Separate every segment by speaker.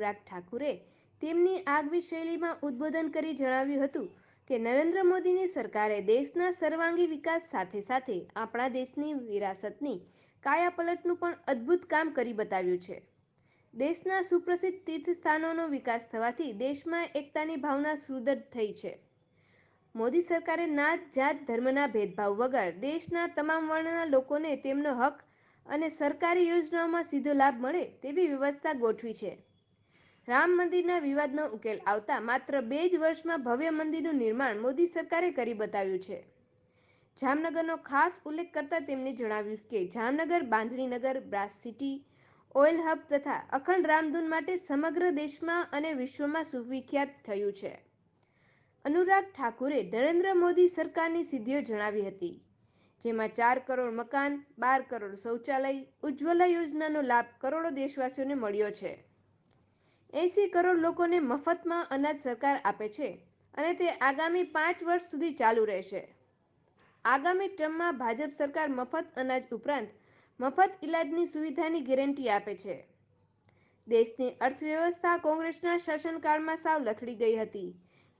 Speaker 1: अनुराग ठाकुरे તેમની આગવી શૈલીમાં ઉદ્બોધન કરી જણાવ્યું હતું કે નરેન્દ્ર મોદીની સરકારે દેશના સર્વાંગી વિકાસ સાથે સાથે આપણા દેશની વિરાસતની કાયાપલટનું પણ અદ્ભુત કામ કરી બતાવ્યું છે। દેશના સુપ્રસિદ્ધ તીર્થસ્થાનોનો વિકાસ થવાથી દેશમાં એકતાની ભાવના સુદૃઢ થઈ છે। મોદી સરકારે નાત જાત ધર્મના ભેદભાવ વગર દેશના તમામ વર્ણના લોકોને તેમનો હક અને સરકારી યોજનાઓમાં સીધો લાભ મળે તેવી વ્યવસ્થા ગોઠવી છે। રામ મંદિરના વિવાદનો ઉકેલ આવતા માત્ર 2 જ વર્ષમાં ભવ્ય મંદિરનું નિર્માણ મોદી સરકારે કરી બતાવ્યું છે। જામનગરનો ખાસ ઉલ્લેખ કરતા તેમણે જણાવ્યું કે Jamnagar Bandhaninagar, brass city, oil hub તથા અખંડ રામધૂન માટે સમગ્ર દેશમાં અને વિશ્વમાં સુવિખ્યાત થયું છે। अनुराग ठाकुरे नरेंद्र मोदी सरकारनी सिद्धिओ जणावी हती, जेमां 4 करोड़ मकान, 12 करोड़ शौचालय, उज्ज्वला योजनानो लाभ करोड़ों देशवासीओने मळ्यो छे। 80 करोड़ लोकोने मफतमां अनाज सरकार आपे छे अने ते आगामी 5 वर्ष सुधी चालू रहेशे। आगामी टर्ममां भाजप सरकार मफत अनाज उपरांत मफत इलाजनी सुविधानी गेरंटी आपे छे। देशनी अर्थव्यवस्था कोंग्रेसना शासनकाळमां साव लथड़ी गई हती,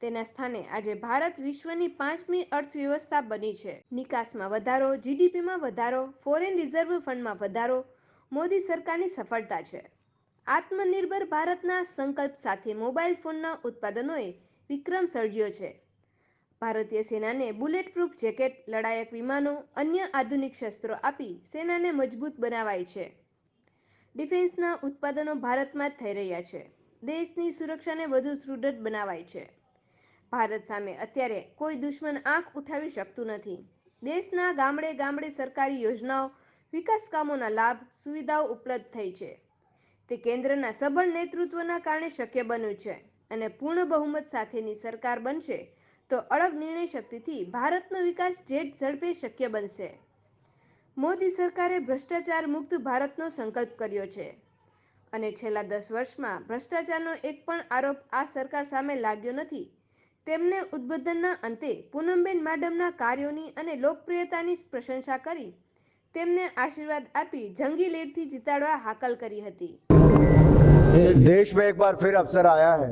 Speaker 1: तेना स्थाने આજે ભારત વિશ્વની 5મી અર્થવ્યવસ્થા બની છે। નિકાસમાં વધારો, જીડીપીમાં વધારો, ફોરેન રિઝર્વ ફંડમાં વધારો મોદી સરકારની સફળતા છે। આત્મનિર્ભર ભારતના સંકલ્પ સાથે મોબાઈલ ફોનના ઉત્પાદનોએ વિક્રમ સર્જ્યો છે। ભારતીય સેનાને બુલેટ પ્રૂફ જેકેટ, લડાયક વિમાનો, અન્ય આધુનિક શસ્ત્રો આપી સેનાને મજબૂત બનાવાઈ છે। ડિફેન્સના ઉત્પાદનો ભારતમાં જ થઈ રહ્યા છે। દેશની સુરક્ષાને વધુ સુદૃઢ બનાવાઈ છે। ભારત સામે અત્યારે કોઈ દુશ્મન આંખ ઉઠાવી શકતું નથી। દેશના ગામડે ગામડે સરકારી યોજનાઓ, વિકાસ કામોના લાભ, સુવિધાઓ ઉપલબ્ધ થઈ છે। તે કેન્દ્રના સબળ નેતૃત્વના કારણે શક્ય બન્યું છે અને પૂર્ણ બહુમત સાથેની સરકાર બનશે તો અડગ નિર્ણય શક્તિથી ભારતનો વિકાસ જેટ ઝડપે શક્ય બનશે। મોદી સરકારે ભ્રષ્ટાચાર મુક્ત ભારતનો સંકલ્પ કર્યો છે અને છેલ્લા 10 વર્ષમાં ભ્રષ્ટાચારનો એક પણ આરોપ આ સરકાર સામે લાગ્યો નથી। તેમને ઉદ્બોધનના અંતે પૂનમબેન માડમના કાર્યોની અને લોકપ્રિયતાની પ્રશંસા કરી તેમને આશીર્વાદ આપી જંગી લીડથી જીતાડવા હાકલ કરી હતી।
Speaker 2: देश में एक बार फिर अवसर आया है।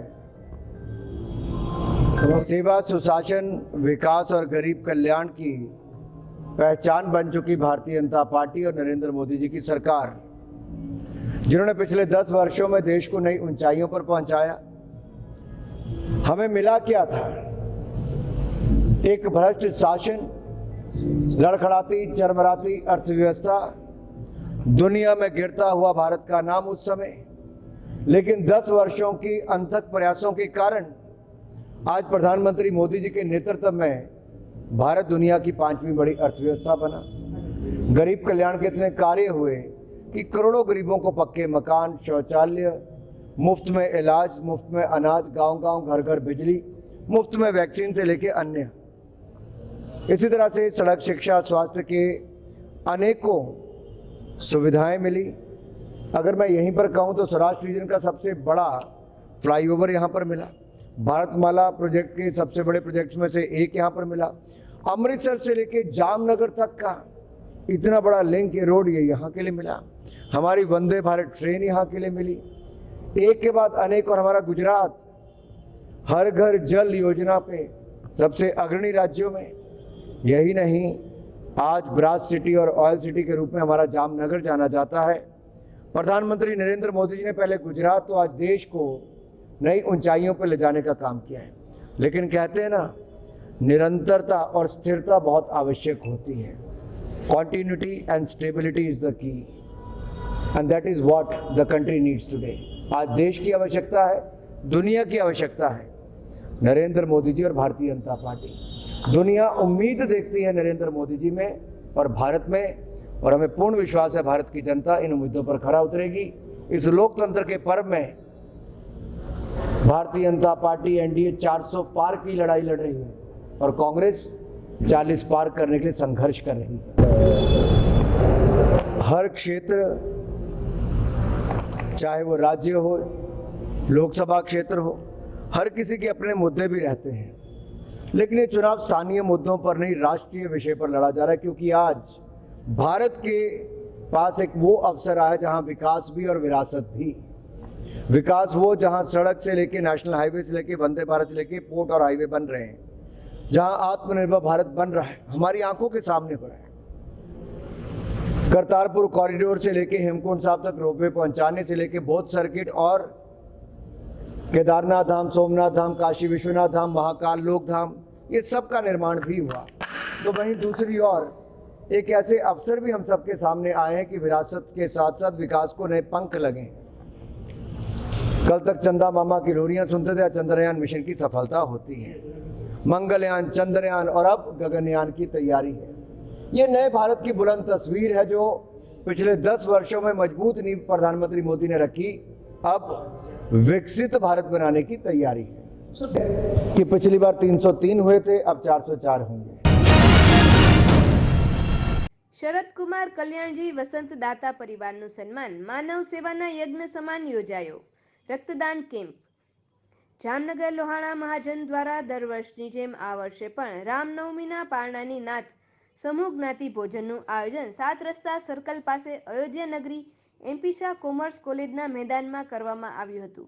Speaker 2: सेवा, सुशासन, विकास और गरीब कल्याण की पहचान बन चुकी भारतीय जनता पार्टी और नरेंद्र मोदी जी की सरकार, जिन्होंने पिछले 10 वर्षों में देश को नई ऊंचाइयों पर पहुंचाया। हमें मिला क्या था? एक भ्रष्ट शासन, लड़खड़ाती चरमराती अर्थव्यवस्था, दुनिया में गिरता हुआ भारत का नाम उस समय। लेकिन 10 वर्षों की अनथक प्रयासों के कारण आज प्रधानमंत्री मोदी जी के नेतृत्व में भारत दुनिया की 5वीं बड़ी अर्थव्यवस्था बना। गरीब कल्याण के इतने कार्य हुए कि करोड़ों गरीबों को पक्के मकान, शौचालय, मुफ्त में इलाज, मुफ्त में अनाज, गांव-गांव, घर-घर बिजली, मुफ्त में वैक्सीन से लेके अन्य। इसी तरह से सड़क, शिक्षा, स्वास्थ्य के अनेकों सुविधाएं मिली। अगर मैं यहीं पर कहूं तो सौराष्ट्र रीजन का सबसे बड़ा फ्लाईओवर यहाँ पर मिला। भारतमाला प्रोजेक्ट के सबसे बड़े प्रोजेक्ट्स में से एक यहाँ पर मिला। अमृतसर से लेके जामनगर तक का इतना बड़ा लिंक, ये रोड ये यहाँ के लिए मिला। हमारी वंदे भारत ट्रेन यहाँ के लिए मिली, एक के बाद अनेक। और हमारा गुजरात हर घर जल योजना पे सबसे अग्रणी राज्यों में। यही नहीं, आज ब्रास सिटी और ऑयल सिटी के रूप में हमारा जामनगर जाना जाता है। प्रधानमंत्री नरेंद्र मोदी जी ने पहले गुजरात तो आज देश को नई ऊंचाइयों पर ले जाने का काम किया है। लेकिन कहते हैं ना, निरंतरता और स्थिरता बहुत आवश्यक होती है। Continuity and stability is the key, and that is what the country needs today. आज देश की आवश्यकता है, दुनिया की आवश्यकता है नरेंद्र मोदी जी और भारतीय जनता पार्टी। दुनिया उम्मीद देखती है नरेंद्र मोदी जी में और भारत में, और हमें पूर्ण विश्वास है भारत की जनता इन उम्मीदों पर खरा उतरेगी। इस लोकतंत्र के पर्व में भारतीय जनता पार्टी एनडीए 400 पार की लड़ाई लड़ रही है और कांग्रेस 40 पार करने के लिए संघर्ष कर रही है। हर क्षेत्र, चाहे वो राज्य हो, लोकसभा क्षेत्र हो, हर किसी के अपने मुद्दे भी रहते हैं। लेकिन ये चुनाव स्थानीय मुद्दों पर नहीं, राष्ट्रीय विषय पर लड़ा जा रहा है, क्योंकि आज भारत के पास एक वो अवसर आया जहां विकास भी और विरासत भी। विकास वो जहां सड़क से लेके नेशनल हाईवे से लेके वंदे भारत से लेके पोर्ट और हाईवे बन रहे हैं, जहां आत्मनिर्भर भारत बन रहा है, हमारी आंखों के सामने हो रहा है। करतारपुर कॉरिडोर से लेके हेमकुंड साहब तक रोपवे पहुंचाने से लेके बौद्ध सर्किट और केदारनाथ धाम, सोमनाथ धाम, काशी विश्वनाथ धाम, महाकाल लोक धाम, ये सब का निर्माण भी हुआ। तो वहीं दूसरी ओर एक ऐसे अवसर भी हम सबके सामने आए हैं कि विरासत के साथ साथ विकास को नए पंख लगे। कल तक चंदा मामा की लोरियां सुनते थे, चंद्रयान मिशन की सफलता होती है, मंगलयान, चंद्रयान और अब गगनयान की तैयारी है। ये नए भारत की बुलंद तस्वीर है जो पिछले 10 वर्षों में मजबूत नींव प्रधानमंत्री मोदी ने रखी। अब विकसित भारत बनाने की तैयारी है कि पिछली बार 303 हुए थे, अब 404 होंगे।
Speaker 1: શરદ કુમાર કલ્યાણજી વસંત દાતા પરિવારનું સન્માન માનવ સેવાના યજ્ઞ સમાન યોજાયો. રક્તદાન કેમ્પ. જામનગર લોહાણા મહાજન દ્વારા દર વર્ષની જેમ આ વર્ષે પણ રામનવમીના પારણાની નાત સમૂહ જ્ઞાતિ ભોજનનું આયોજન 7 રસ્તા સર્કલ પાસે અયોધ્યા નગરી એમપી શાહ કોમર્સ કોલેજના મેદાનમાં કરવામાં આવ્યું હતું.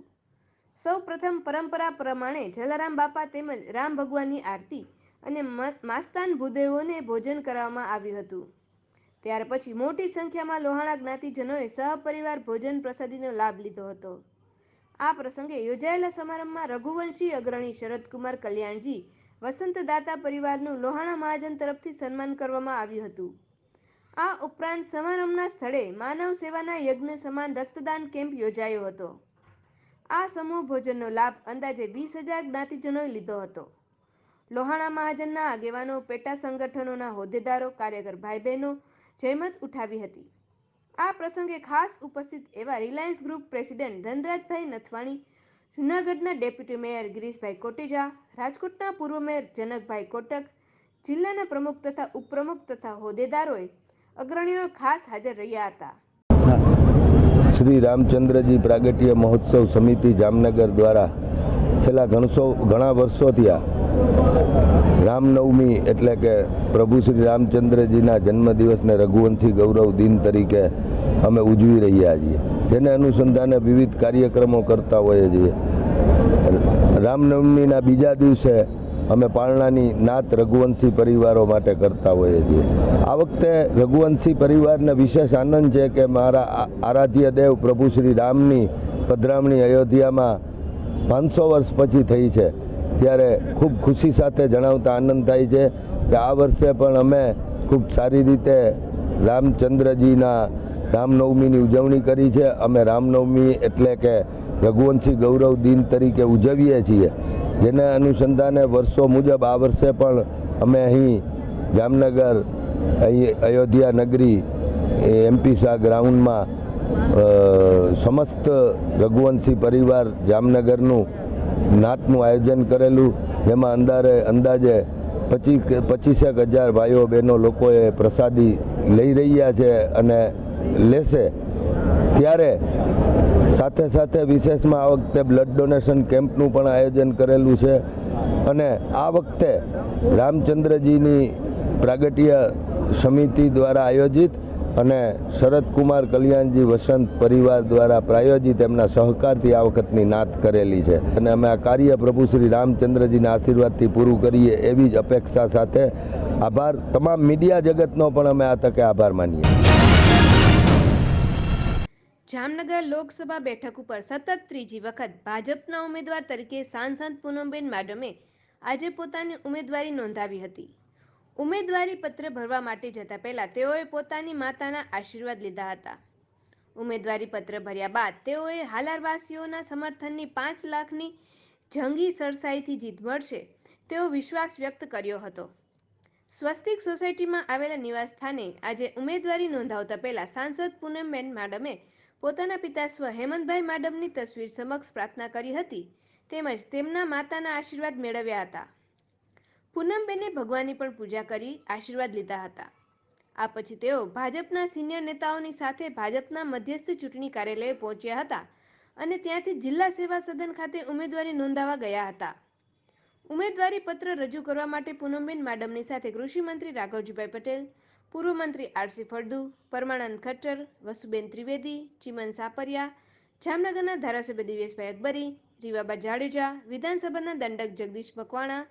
Speaker 1: સૌ પ્રથમ પરંપરા પ્રમાણે જલારામ બાપા તેમજ રામ ભગવાનની આરતી અને માસ્તાન ભૂદેવોને ભોજન કરવામાં આવ્યું હતું. ત્યાર પછી મોટી સંખ્યામાં લોહાણા જ્ઞાતિજનોએ સહપરિવાર ભોજન પ્રસાદીનો લાભ લીધો હતો. આ પ્રસંગે યોજાયેલા સમારંભમાં રઘુવંશી અગ્રણી શરદકુમાર કલ્યાણજી વસંત દાતા પરિવારનું લોહાણા મહાજન તરફથી સન્માન કરવામાં આવ્યું હતું. આ ઉપરાંત સમારંભના સ્થળે માનવ સેવાના યજ્ઞ સમાન રક્તદાન કેમ્પ યોજાયો હતો. આ સમૂહ ભોજનનો લાભ અંદાજે 20,000 જ્ઞાતિજનોએ લીધો હતો. લોહાણા મહાજનના આગેવાનો, પેટા સંગઠનોના હોદ્દેદારો, કાર્યકર ભાઈ બહેનો જહેમત ઉઠાવી હતી. આ પ્રસંગે ખાસ ઉપસ્થિત એવા Reliance group president Dhanrajbhai Nathwani, જૂનાગઢના ડેપ્યુટી મેયર ગિરીશભાઈ કોટેજા, રાજકોટના પૂર્વ મેયર જનકભાઈ કોટક, જિલ્લાના પ્રમુખ તથા ઉપપ્રમુખ તથા હોદ્દેદારોએ અગ્રણીઓ ખાસ હાજર રહ્યા હતા.
Speaker 3: શ્રી રામચંદ્રજી પ્રાગટ્ય મહોત્સવ સમિતિ જામનગર દ્વારા છેલ્લા ઘણા વર્ષોથી આ રામનવમી એટલે કે પ્રભુ શ્રી રામચંદ્રજીના જન્મદિવસને રઘુવંશી ગૌરવ દિન તરીકે અમે ઉજવી રહ્યા છીએ, જેને અનુસંધાને વિવિધ કાર્યક્રમો કરતા હોઈએ છીએ. રામનવમીના બીજા દિવસે અમે પારણાની નાત રઘુવંશી પરિવારો માટે કરતા હોઈએ છીએ. આ વખતે રઘુવંશી પરિવારને વિશેષ આનંદ છે કે મારા આરાધ્ય દેવ પ્રભુ શ્રી રામની પધરામણી અયોધ્યામાં 500 વર્ષ પછી થઈ છે, ત્યારે ખૂબ ખુશી સાથે જણાવતા આનંદ થાય છે કે આ વર્ષે પણ અમે ખૂબ સારી રીતે રામચંદ્રજીના રામનવમીની ઉજવણી કરી છે. અમે રામનવમી એટલે કે રઘુવંશી ગૌરવ દિન તરીકે ઉજવીએ છીએ, જેને અનુસંધાને વર્ષો મુજબ આ વર્ષે પણ અમે અહીં જામનગર અયોધ્યા નગરી એમપી શાહ ગ્રાઉન્ડમાં સમસ્ત રઘુવંશી પરિવાર જામનગરનું નાતનું આયોજન કરેલું, જેમાં અંદાજે 25,000 ભાઈઓ બહેનો લોકોએ પ્રસાદી લઈ રહ્યા છે અને લેશે. ત્યારે સાથે સાથે વિશેષમાં આ વખતે બ્લડ ડોનેશન કેમ્પનું પણ આયોજન કરેલું છે. અને આ વખતે રામચંદ્રજીની પ્રાગટ્ય સમિતિ દ્વારા આયોજિત અને શરદકુમાર કલ્યાણજી વસંત પરિવાર દ્વારા પ્રાયોજિત એમના સહકારથી આ વખતની નાત કરેલી છે. અને અમે આ કાર્ય પ્રભુ શ્રી રામચંદ્રજીના આશીર્વાદથી પૂરું કરીએ એવી જ અપેક્ષા સાથે આભાર, તમામ મીડિયા જગતનો પણ અમે આ તકે આભાર માનીએ.
Speaker 1: જામનગર લોકસભા બેઠક ઉપર સતત ત્રીજી વખત ભાજપના ઉમેદવાર તરીકે સાંસદ પૂનમબેન માડમે આજે પોતાની ઉમેદવારી નોંધાવી હતી. ઉમેદવારી પત્ર ભરવા માટે જતા પહેલા તેઓએ પોતાની માતાના આશીર્વાદ લીધા હતા. ઉમેદવારી પત્ર ભર્યા બાદ તેઓએ હાલારવાસીઓના સમર્થનની 5 લાખની જંગી સરસાઈથી જીત મળશે તેવો વિશ્વાસ વ્યક્ત કર્યો હતો. સ્વસ્તિક સોસાયટીમાં આવેલા નિવાસ સ્થાને આજે ઉમેદવારી નોંધાવતા પહેલા સાંસદ પૂનમબેન માડમે પોતાના પિતા સ્વ હેમંતભાઈ માડમની તસવીર સમક્ષ પ્રાર્થના કરી હતી, તેમજ તેમના માતાના આશીર્વાદ મેળવ્યા હતા. પૂનમબેને ભગવાનની પણ પૂજા કરી આશીર્વાદ લીધા હતા. આ પછી તેઓ ભાજપના સિનિયર નેતાઓની સાથે ભાજપના મધ્યસ્થ ચૂંટણી કાર્યાલય પહોંચ્યા હતા અને ત્યાંથી જિલ્લા સેવા સદન ખાતે ઉમેદવારી નોંધાવવા ગયા હતા. ઉમેદવારી પત્ર રજૂ કરવા માટે પૂનમબેન માડમની સાથે કૃષિ મંત્રી રાઘવજીભાઈ પટેલ, પૂર્વ મંત્રી આરસી ફળદુ, પરમાનંદ ખટ્ટર, વસુબેન ત્રિવેદી, ચિમન સાપરિયા, જામનગરના ધારાસભ્ય દિવેશભાઈ અકબરી, રીવાબા જાડેજા, વિધાનસભાના દંડક જગદીશ મકવાણા,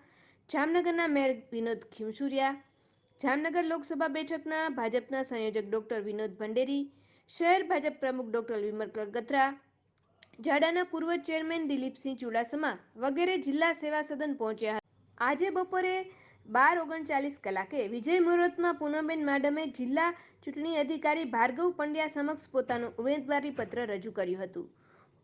Speaker 1: જામનગરના મેયર વિનોદ ખીમસુરિયા, જામનગર લોકસભા બેઠકના ભાજપના સંયોજક ડોક્ટર વિનોદ ભંડેરી, શહેર ભાજપ પ્રમુખ ડોક્ટર વિમલ કગથરા, જાડાના પૂર્વ ચેરમેન દિલીપસિંહ ચુડાસમા વગેરે જિલ્લા સેવા સદન પહોંચ્યા હતા। આજે બપોરે 12:39 કલાકે વિજય મુહૂર્તમાં પૂનમબેન માડમે જિલ્લા ચૂંટણી અધિકારી ભાર્ગવ પંડ્યા સમક્ષ પોતાનું ઉમેદવારી પત્ર રજૂ કર્યું હતું।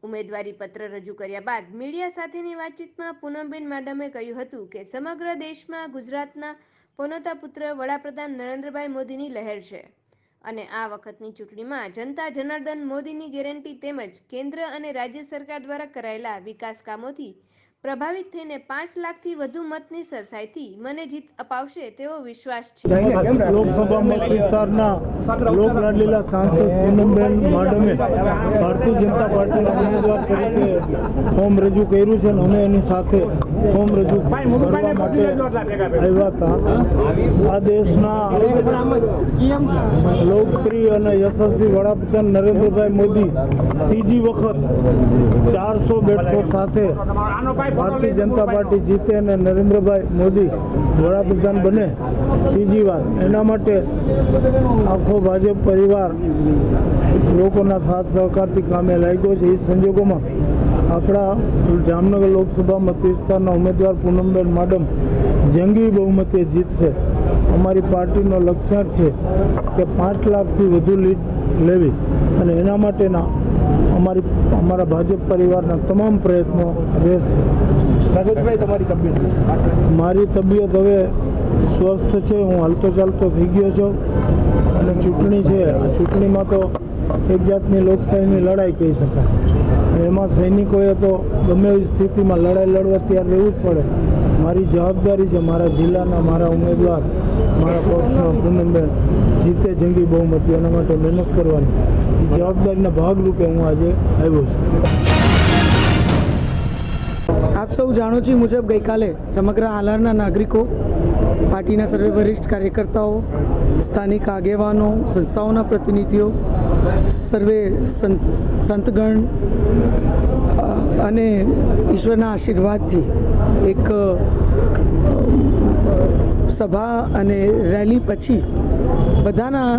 Speaker 1: ઉમેદવારી પત્ર રજૂ કર્યા બાદ મીડિયા સાથેની વાતચીતમાં પૂનમબેન માડમે કહ્યું હતું કે સમગ્ર દેશમાં ગુજરાતના પનોતા પુત્ર વડાપ્રધાન નરેન્દ્રભાઈ મોદીની લહેર છે અને આ વખતની ચૂંટણીમાં જનતા જનાર્દન મોદીની ગેરંટી તેમજ કેન્દ્ર અને રાજ્ય સરકાર દ્વારા કરાયેલા વિકાસ કામોથી પ્રભાવિત થઈને 5 લાખથી વધુ મતની સરસાઈથી મને જીત અપાવશે તેવો વિશ્વાસ છે।
Speaker 4: લોકસભા મત વિસ્તારના લોકલાડીલા સાંસદ પૂનમબેન માડમે ભારતીય જનતા પાર્ટીના ઉમેદવાર તરીકે ફોર્મ રજૂ કર્યું છે અને અમે એની સાથે ફોર્મ રજૂ કરવા માટે આવ્યા હતા। આ દેશના લોકપ્રિય અને યશસ્વી વડાપ્રધાન નરેન્દ્રભાઈ મોદી ત્રીજી વખત 400 બેઠકો સાથે ભારતીય જનતા પાર્ટી જીતે અને નરેન્દ્રભાઈ મોદી વડાપ્રધાન બને ત્રીજી વાર, એના માટે આખો ભાજપ પરિવાર લોકોના સાથ સહકારથી કામે લાગ્યો છે। એ સંજોગોમાં આપણા જામનગર લોકસભા મત વિસ્તારના ઉમેદવાર પૂનમબેન માડમ જંગી બહુમતીએ જીતશે। અમારી પાર્ટીનો લક્ષ્યાંક છે કે 5 લાખથી વધુ લીડ લેવી અને એના માટેના અમારા ભાજપ પરિવારના તમામ પ્રયત્નો રહેશે।
Speaker 2: રજતભાઈ, તમારી તબિયત?
Speaker 4: મારી તબિયત હવે સ્વસ્થ છે, હું હાલતો ચાલતો થઈ ગયો છું અને ચૂંટણી છે, આ ચૂંટણીમાં તો એક જાતની લોકશાહીની લડાઈ કહી શકાય। એમાં સૈનિકોએ તો ગમે એવી સ્થિતિમાં લડાઈ લડવા તૈયાર રહેવું જ પડે। મારી જવાબદારી છે મારા જિલ્લાના મારા ઉમેદવાર મારા પક્ષના પૂનમબેન જીતે જંગી બહુમતી, એના માટે મહેનત કરવાની એ જવાબદારીના ભાગરૂપે હું આજે આવ્યો છું।
Speaker 5: આપ સૌ જાણો છો મુજબ ગઈકાલે સમગ્ર હાલારના નાગરિકો, પાર્ટીના સર્વે વરિષ્ઠ કાર્યકર્તાઓ, સ્થાનિક આગેવાનો, સંસ્થાઓના પ્રતિનિધિઓ, સર્વે સંતગણ અને ઈશ્વરના આશીર્વાદથી એક સભા અને રેલી પછી બધાના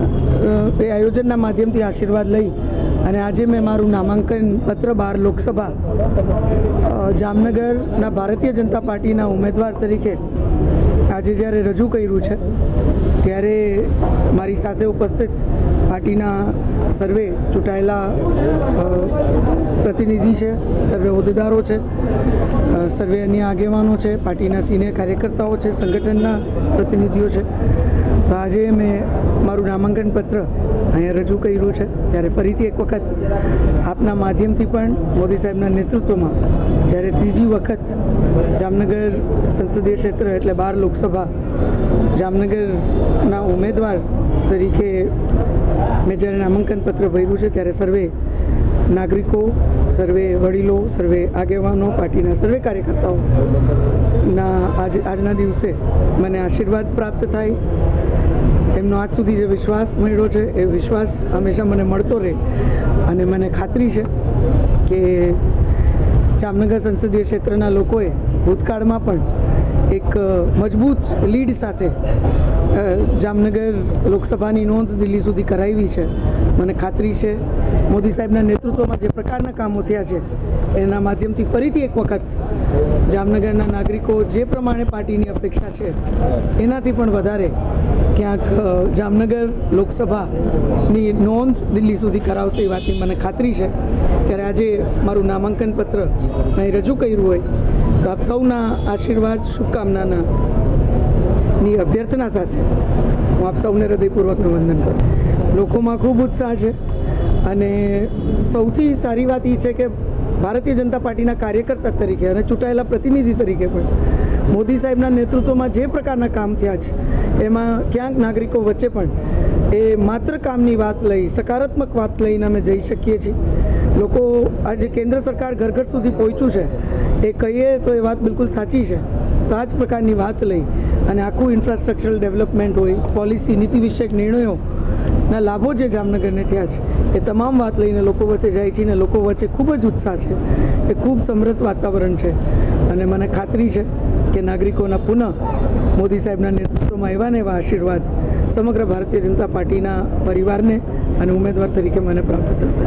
Speaker 5: એ આયોજનના માધ્યમથી આશીર્વાદ લઈ અને આજે મેં મારું નામાંકન પત્ર 12 લોકસભા જામનગરના ભારતીય જનતા પાર્ટીના ઉમેદવાર તરીકે આજે જ્યારે રજૂ કર્યું છે ત્યારે મારી સાથે ઉપસ્થિત પાર્ટીના સર્વે ચૂંટાયેલા પ્રતિનિધિ છે, સર્વે હોદ્દેદારો છે, સર્વે અન્ય આગેવાનો છે, પાર્ટીના સિનિયર કાર્યકર્તાઓ છે, સંગઠનના પ્રતિનિધિઓ છે। તો આજે મેં મારું નામાંકન પત્ર અહીંયા રજૂ કર્યું છે ત્યારે ફરીથી એક વખત આપના માધ્યમથી પણ મોદી સાહેબના નેતૃત્વમાં જ્યારે ત્રીજી વખત જામનગર સંસદીય ક્ષેત્ર એટલે 12 લોકસભા જામનગરના ઉમેદવાર તરીકે મેં જ્યારે નામાંકન પત્ર ભર્યું છે ત્યારે સર્વે નાગરિકો, સર્વે વડીલો, સર્વે આગેવાનો, પાર્ટીના સર્વે કાર્યકર્તાઓના આજના દિવસે મને આશીર્વાદ પ્રાપ્ત થાય, એમનો આજ સુધી જે વિશ્વાસ મળ્યો છે એ વિશ્વાસ હંમેશા મને મળતો રહે અને મને ખાતરી છે કે જામનગર સંસદીય ક્ષેત્રના લોકોએ ભૂતકાળમાં પણ એક મજબૂત લીડ સાથે જામનગર લોકસભાની નોંધ દિલ્હી સુધી કરાવી છે। મને ખાતરી છે મોદી સાહેબના નેતૃત્વમાં જે પ્રકારના કામો થયા છે એના માધ્યમથી ફરીથી એક વખત જામનગરના નાગરિકો જે પ્રમાણે પાર્ટીની અપેક્ષા છે એનાથી પણ વધારે ક્યાંક જામનગર લોકસભાની નોંધ દિલ્હી સુધી કરાવશે એ વાતની મને ખાતરી છે। ત્યારે આજે મારું નામાંકન પત્ર મેં રજૂ કર્યું હોય તો આપ સૌના આશીર્વાદ, શુભકામનાની અભ્યર્થના સાથે હું આપ સૌને હૃદયપૂર્વકનું વંદન કરું। લોકોમાં ખૂબ ઉત્સાહ છે અને સૌથી સારી વાત એ છે કે ભારતીય જનતા પાર્ટીના કાર્યકર્તા તરીકે અને ચૂંટાયેલા પ્રતિનિધિ તરીકે પણ મોદી સાહેબના નેતૃત્વમાં જે પ્રકારના કામ થયા છે એમાં ક્યાંક નાગરિકો વચ્ચે પણ એ માત્ર કામની વાત લઈ, સકારાત્મક વાત લઈને અમે જઈ શકીએ છીએ। લોકો આજે કેન્દ્ર સરકાર ઘર ઘર સુધી પહોંચ્યું છે એ કહીએ તો એ વાત બિલકુલ સાચી છે। તો આ જ પ્રકારની વાત લઈ અને આખું ઇન્ફ્રાસ્ટ્રક્ચરલ ડેવલપમેન્ટ હોય, પોલિસી, નીતિ વિષયક નિર્ણયો ના લાભો જે જામનગરને થયા છે એ તમામ વાત લઈને લોકો વચ્ચે જાય છે ને લોકો વચ્ચે ખૂબ જ ઉત્સાહ છે. એ ખૂબ સમરસ વાતાવરણ છે અને મને ખાતરી છે કે નાગરિકોના પુનઃ મોદી સાહેબના નેતૃત્વમાં એવા ને એવા આશીર્વાદ સમગ્ર ભારતીય જનતા પાર્ટીના પરિવારને અને ઉમેદવાર તરીકે મને પ્રાપ્ત થશે.